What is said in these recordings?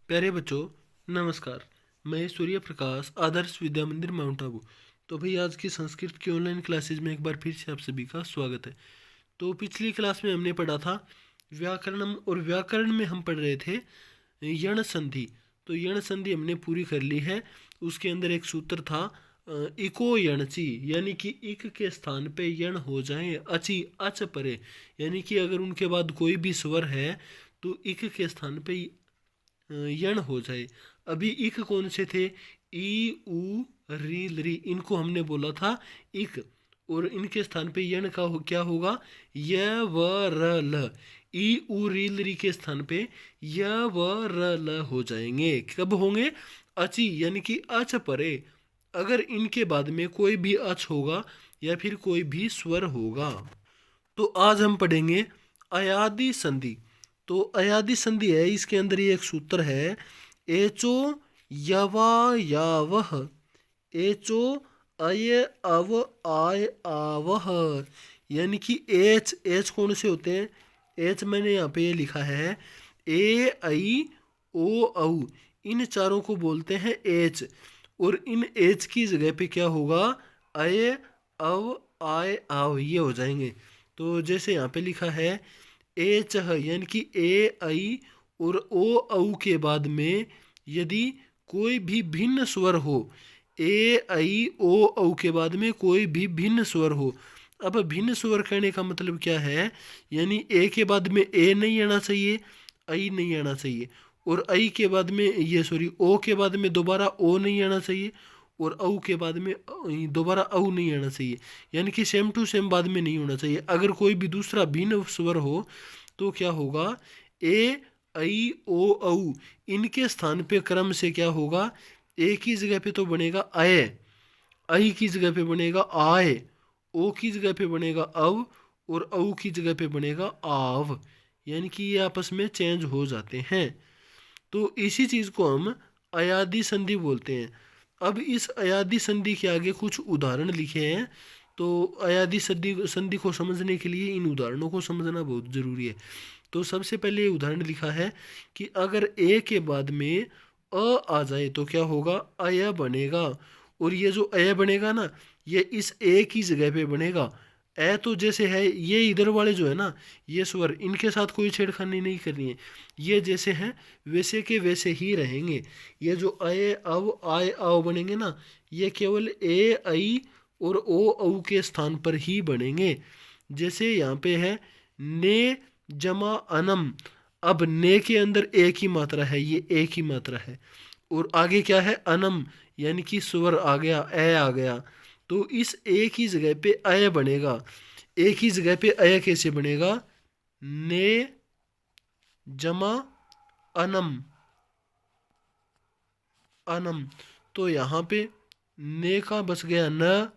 प्यारे बच्चों, नमस्कार। मैं सूर्य प्रकाश, आदर्श विद्या मंदिर, माउंट आबू। तो भाई, आज की संस्कृत की ऑनलाइन क्लासेज में एक बार फिर से आप सभी का स्वागत है। तो पिछली क्लास में हमने पढ़ा था व्याकरणम, और व्याकरण में हम पढ़ रहे थे यण संधि। तो यण संधि हमने पूरी कर ली है। उसके अंदर एक सूत्र था इको यणची, यानी कि इक के स्थान पे यण हो जाए, अची अच परे, यानी कि अगर उनके बाद कोई भी स्वर है तो इक के स्थान पे यण हो जाए। अभी इक कौन से थे? ई उ री री, इनको हमने बोला था इक, और इनके स्थान पे यण का क्या होगा? य व र ल। ई उ री री के स्थान पे य व र ल हो जाएंगे। कब होंगे? अची, यानी कि अच परे, अगर इनके बाद में कोई भी अच होगा या फिर कोई भी स्वर होगा। तो आज हम पढ़ेंगे अयादि संधि। तो अयादि संधि है, इसके अंदर ये एक सूत्र है, एचो यवा यावह, एचो अय अव आय आवह, यानी कि एच एच कौन से होते हैं? एच मैंने यहाँ पे ये लिखा है, ए आई ओ औ, इन चारों को बोलते हैं एच। और इन एच की जगह पे क्या होगा? अय अव आय आव, ये हो जाएंगे। तो जैसे यहाँ पे लिखा है ए चह, यानी कि ए आई और ओ औ के बाद में यदि कोई भी भिन्न स्वर हो, ए आई ओ औ के बाद में कोई भी भिन्न स्वर हो। अब भिन्न स्वर कहने का मतलब क्या है? यानी ए के बाद में ए नहीं आना चाहिए, आई नहीं आना चाहिए, और आई के बाद में ओ के बाद में दोबारा ओ नहीं आना चाहिए, और औ के बाद में दोबारा औ नहीं आना चाहिए, यानी कि सेम टू सेम बाद में नहीं होना चाहिए। अगर कोई भी दूसरा भिन्न स्वर हो तो क्या होगा? ए आई ओ औ, इनके स्थान पे क्रम से क्या होगा? ए की जगह पे तो बनेगा अय, आई की जगह पे बनेगा आय, ओ की जगह पे बनेगा अव, और औ की जगह पे बनेगा आव, यानी कि ये आपस में चेंज हो जाते हैं। तो इसी चीज को हम अयादि संधि बोलते हैं। अब इस अयादि संधि के आगे कुछ उदाहरण लिखे हैं। तो अयादि संधि संधि को समझने के लिए इन उदाहरणों को समझना बहुत जरूरी है। तो सबसे पहले ये उदाहरण लिखा है कि अगर ए के बाद में अ आ जाए तो क्या होगा? अय बनेगा, और ये जो अय बनेगा ना, ये इस ए की जगह पे बनेगा। ए तो जैसे है, ये इधर वाले जो है ना, ये स्वर, इनके साथ कोई छेड़खानी नहीं करनी है, ये जैसे हैं वैसे के वैसे ही रहेंगे। ये जो अय अव आय आव बनेंगे ना, ये केवल ए आई और ओ औ के स्थान पर ही बनेंगे। जैसे यहाँ पे है ने जमा अनम, अब ने के अंदर एक ही मात्रा है, ये एक ही मात्रा है, और आगे क्या है? अनम, यानी कि स्वर आ गया, ए आ गया। तो इस ए की जगह पे अय बनेगा। ए की जगह पे अय कैसे बनेगा? ने जमा अनम, अनम। तो यहाँ पे ने का बच गया न,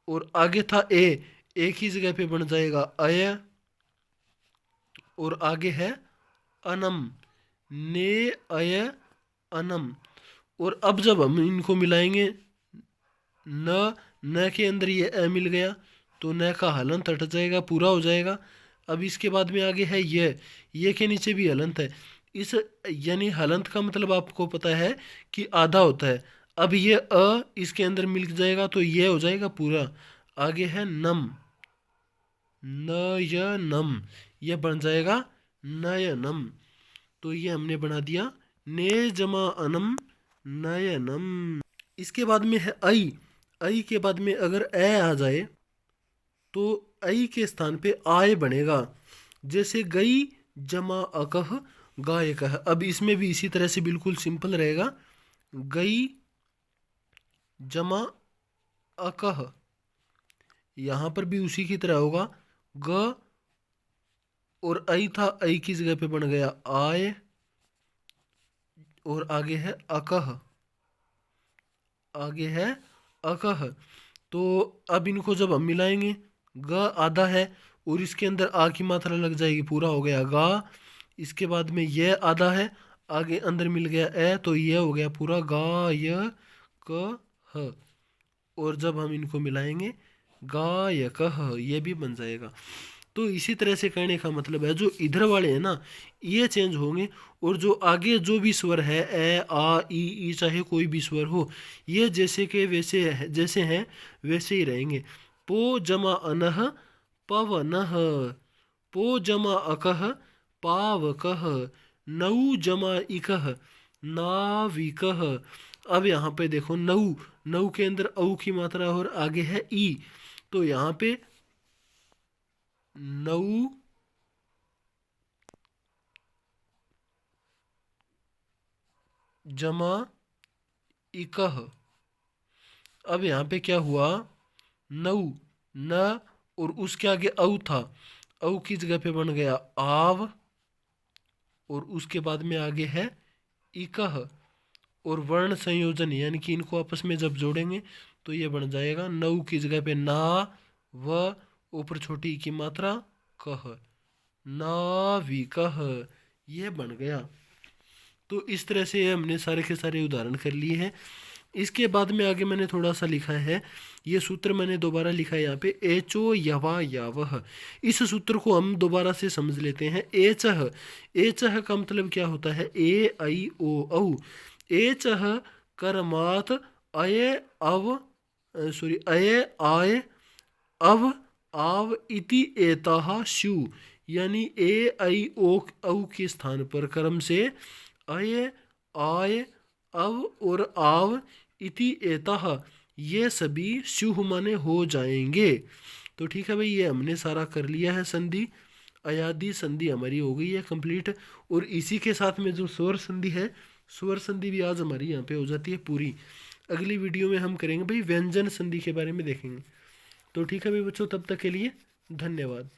और आगे था ए की जगह पे बन जाएगा अय, और आगे है अनम, ने अय अनम। और अब जब हम इनको मिलाएंगे, न के अंदर ये अ मिल गया, तो न का हलंत हट जाएगा, पूरा हो जाएगा। अब इसके बाद में आगे है ये के नीचे भी हलंत है। इस, यानी हलंत का मतलब आपको पता है कि आधा होता है। अब ये इसके अंदर मिल जाएगा तो ये हो जाएगा पूरा। आगे है नम, न य नम, ये बन जाएगा नयनम। तो ये हमने बना दिया ने जमा अनम नयनम। इसके बाद में है आई के बाद में अगर ए आ जाए तो आई के स्थान पे आय बनेगा। जैसे गई जमा अकह गाय कह, अब इसमें भी इसी तरह से बिल्कुल सिंपल रहेगा। गई जमा अकह, यहाँ पर भी उसी की तरह होगा। ग और आई था, आई की जगह पे बन गया आय, और आगे है अकह, आगे है अकह। तो अब इनको जब हम मिलाएंगे, ग आधा है और इसके अंदर आ की मात्रा लग जाएगी, पूरा हो गया गा। इसके बाद में यह आधा है, आगे अंदर मिल गया ए, तो यह हो गया पूरा गा य क ह। और जब हम इनको मिलाएंगे, गा य क ह, ये भी बन जाएगा। तो इसी तरह से कहने का मतलब है, जो इधर वाले हैं ना, ये चेंज होंगे और जो आगे जो भी स्वर है ए आ ई चाहे कोई भी स्वर हो, ये जैसे के वैसे जैसे हैं वैसे ही रहेंगे। पो जमा अनह पवनह, पो जमा अकह पावकह, नौ जमा इकह नाविकह। अब यहाँ पे देखो नौ, नौ के अंदर औ की मात्रा और आगे है ई, तो यहाँ पे नौ जमा इकह। अब यहाँ पे क्या हुआ, नौ न और उसके आगे औ था, औ की जगह पे बन गया आव, और उसके बाद में आगे है इकह। और वर्ण संयोजन यानी कि इनको आपस में जब जोड़ेंगे तो ये बन जाएगा नौ की जगह पे ना व ऊपर छोटी ई की मात्रा कह, नाविकह, ये बन गया। तो इस तरह से हमने सारे के सारे उदाहरण कर लिए हैं। इसके बाद में आगे मैंने थोड़ा सा लिखा है, ये सूत्र मैंने दोबारा लिखा है यहाँ पे, एचो यवा यावह। इस सूत्र को हम दोबारा से समझ लेते हैं। एचह, एचह का मतलब क्या होता है, ए आई ओ औ। एचह कर्मात अय अव सॉरी अय आय अव आव इति एताः स्यु, यानी ए आई ओ औ के स्थान पर कर्म से अय आय अव और आव इति एताः ये सभी स्युः माने हो जाएंगे। तो ठीक है भाई, ये हमने सारा कर लिया है। संधि अयादि संधि हमारी हो गई है कंप्लीट। और इसी के साथ में जो स्वर संधि है, स्वर संधि भी आज हमारी यहाँ पे हो जाती है पूरी। अगली वीडियो में हम करेंगे भाई व्यंजन संधि के बारे में देखेंगे। तो ठीक है भाई बच्चों, तब तक के लिए धन्यवाद।